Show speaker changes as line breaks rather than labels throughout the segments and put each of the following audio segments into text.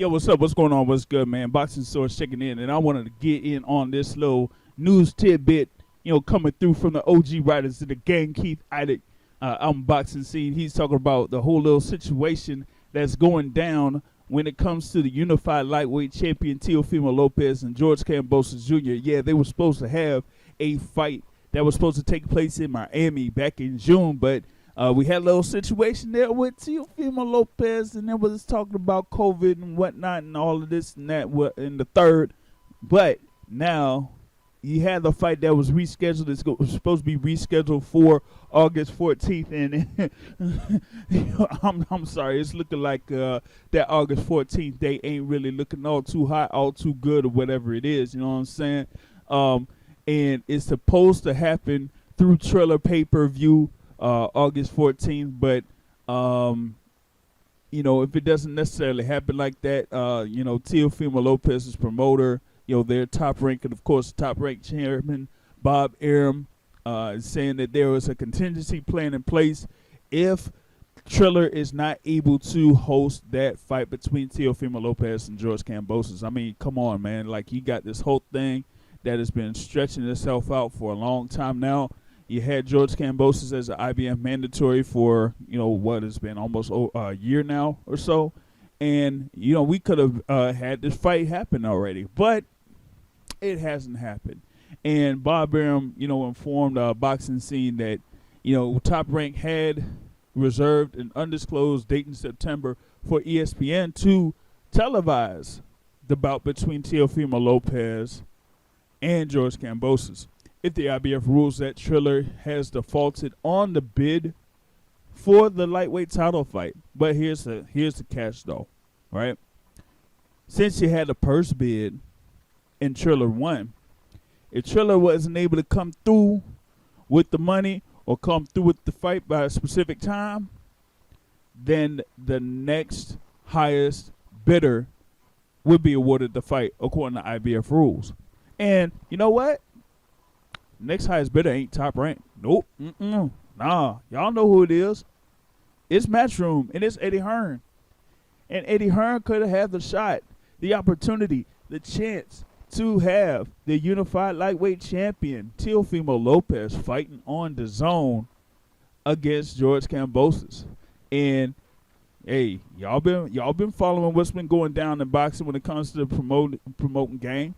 Yo, what's up? What's going on? What's good, man? Boxing Source checking in, and I wanted to get in on this little news tidbit, coming through from the OG writers of the gang, Keith Idec, on boxing scene. He's talking about the whole little situation that's going down when it comes to the unified lightweight champion Teofimo Lopez and George Kambosos Jr. Yeah, they were supposed to have a fight that was supposed to take place in Miami back in June, but we had a little situation there with Teofimo Lopez, and then was talking about COVID and whatnot and all of this and that in the third. But now you had the fight that was rescheduled. It was supposed to be rescheduled for August 14th, and I'm sorry, it's looking like that August 14th date ain't really looking all too hot, all too good, or whatever it is. You know what I'm saying? And it's supposed to happen through Triller pay-per-view. August 14th, but if it doesn't necessarily happen like that, Teofimo Lopez's promoter, their top ranked, and of course top ranked chairman Bob Arum, is saying that there was a contingency plan in place if Triller is not able to host that fight between Teofimo Lopez and George Kambosos. I mean, come on, man! Like, you got this whole thing that has been stretching itself out for a long time now. You had George Kambosos as an IBF mandatory for, what has been almost a year now or so. And, we could have had this fight happen already. But it hasn't happened. And Bob Arum, informed boxing scene that, Top Rank had reserved an undisclosed date in September for ESPN to televise the bout between Teofimo Lopez and George Kambosos. If the IBF rules that Triller has defaulted on the bid for the lightweight title fight. But here's the catch, though, right? Since you had the purse bid and Triller won, if Triller wasn't able to come through with the money or come through with the fight by a specific time, then the next highest bidder would be awarded the fight according to IBF rules. And you know what? Next highest bidder ain't Top Rank. Nope. Nah. Y'all know who it is. It's Matchroom, and it's Eddie Hearn. And Eddie Hearn could have had the shot, the opportunity, the chance to have the unified lightweight champion, Teofimo Lopez, fighting on the zone against George Kambosos. And hey, y'all been following what's been going down in boxing when it comes to the promoting game.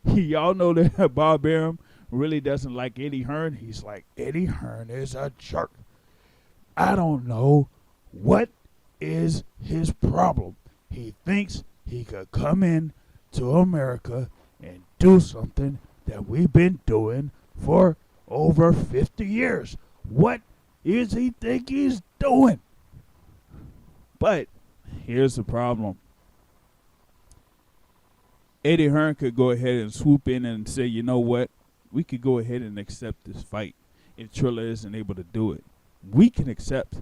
Y'all know that Bob Arum really doesn't like Eddie Hearn. He's like, Eddie Hearn is a jerk. I don't know what is his problem. He thinks he could come in to America and do something that we've been doing for over 50 years. What is he think he's doing? But here's the problem. Eddie Hearn could go ahead and swoop in and say, you know what? We could go ahead and accept this fight if Triller isn't able to do it. We can accept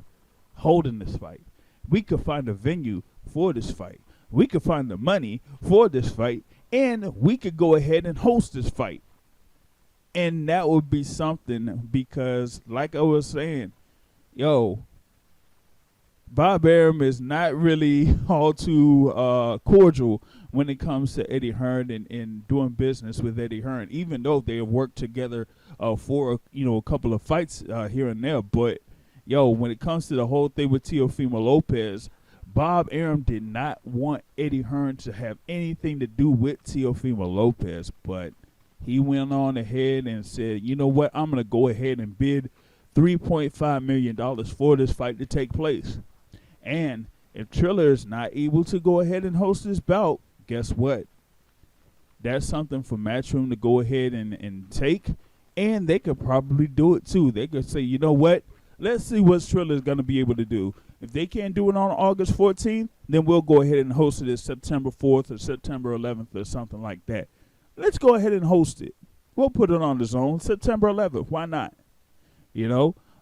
holding this fight. We could find a venue for this fight. We could find the money for this fight, and we could go ahead and host this fight. And that would be something because, like I was saying, Bob Arum is not really all too cordial when it comes to Eddie Hearn and doing business with Eddie Hearn, even though they have worked together for a couple of fights here and there. But when it comes to the whole thing with Teofimo Lopez, Bob Arum did not want Eddie Hearn to have anything to do with Teofimo Lopez, but he went on ahead and said, you know what, I'm going to go ahead and bid $3.5 million for this fight to take place. And if Triller is not able to go ahead and host this bout, guess what? That's something for Matchroom to go ahead and take, and they could probably do it too. They could say, you know what? Let's see what Triller is going to be able to do. If they can't do it on August 14th, then we'll go ahead and host it September 4th or September 11th or something like that. Let's go ahead and host it. We'll put it on the zone September 11th. Why not?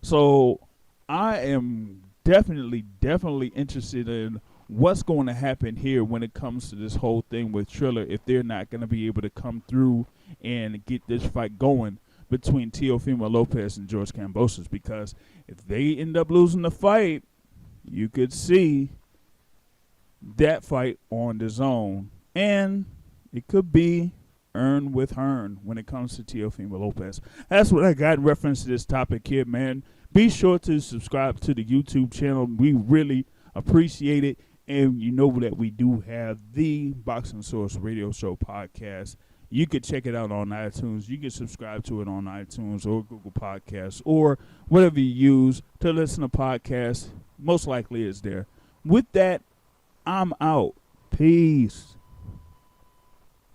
So I am definitely interested in what's going to happen here when it comes to this whole thing with Triller if they're not going to be able to come through and get this fight going between Teofimo Lopez and George Kambosos, because if they end up losing the fight, you could see that fight on the zone. And it could be Earn with Hearn when it comes to Teofimo Lopez. That's what I got in reference to this topic here, man. Be sure to subscribe to the YouTube channel. We really appreciate it. And you know that we do have the Boxing Source Radio Show podcast. You can check it out on iTunes. You can subscribe to it on iTunes or Google Podcasts or whatever you use to listen to podcasts. Most likely it's there. With that, I'm out. Peace.